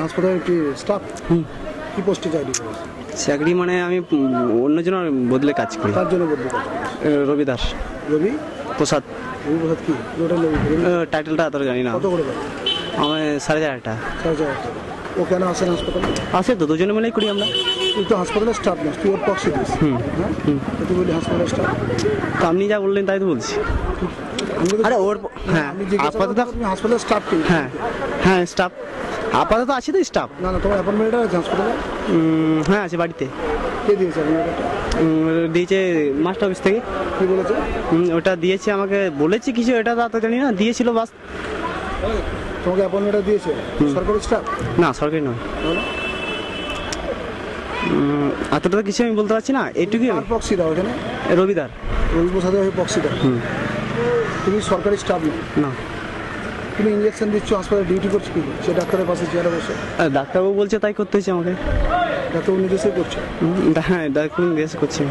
হাসপাতালে কি স্টাফ কি পোস্টে চাকরি করে? চাকরি মানে আমি অন্যজনের বদলে কাজ করি। তার জন্য বদলে কাজ রবি দাস। রবি প্রসাদ। রবি প্রসাদ কি টাইটেলটা তো জানি না। কত করে পাবে? আমার 4,500 টাকা। 4,500 টাকা। ও কেন আসেন হাসপাতালে? আসে তো, দুজনে মিলেই করি আমরা। তুই তো হাসপাতালের স্টাফ না, তুই ওর পক্ষে দিস। তুই বলি হাসপাতালের স্টাফ। তো আপনি যা বললেন তাই তো বলছি। আরে ওর হ্যাঁ আপাতত তুমি হাসপাতালের স্টাফ কি? হ্যাঁ হ্যাঁ স্টাফ আপাতত আছে তো স্টাফ। না না, তোমার অ্যাপয়েন্টমেন্ট আছে হাসপাতালে? হ্যাঁ আছে বাড়িতে। কে দিয়েছে অ্যাপয়েন্টমেন্টটা? দিয়েছে মাস্টার অফিস থেকে। কি বলেছে? ওটা দিয়েছে আমাকে, বলেছি কিছু, এটা তো জানি না, দিয়েছিল বাস। তোমাকে অ্যাপয়েন্টমেন্টটা দিয়েছে সরকারি স্টাফ? না সরকারি নয়। এতটা কিছু আমি বলতে পারছি না, এইটুকুই। আর পক্সি দাও এখানে? রবিদার। রবি প্রসাদের পক্সি দাও। তুমি সরকারি স্টাফ না। তুমি ইঞ্জেকশন দিচ্ছ, হাসপাতালে ডিউটি করছো কি? সে ডাক্তারের পাশে চেয়ারে বসে? ডাক্তারবাবু বলছে তাই করতে হয়েছে আমাকে। ডাক্তারবাবু নিজে করছে? হ্যাঁ ডাক্তার নিজে করছে।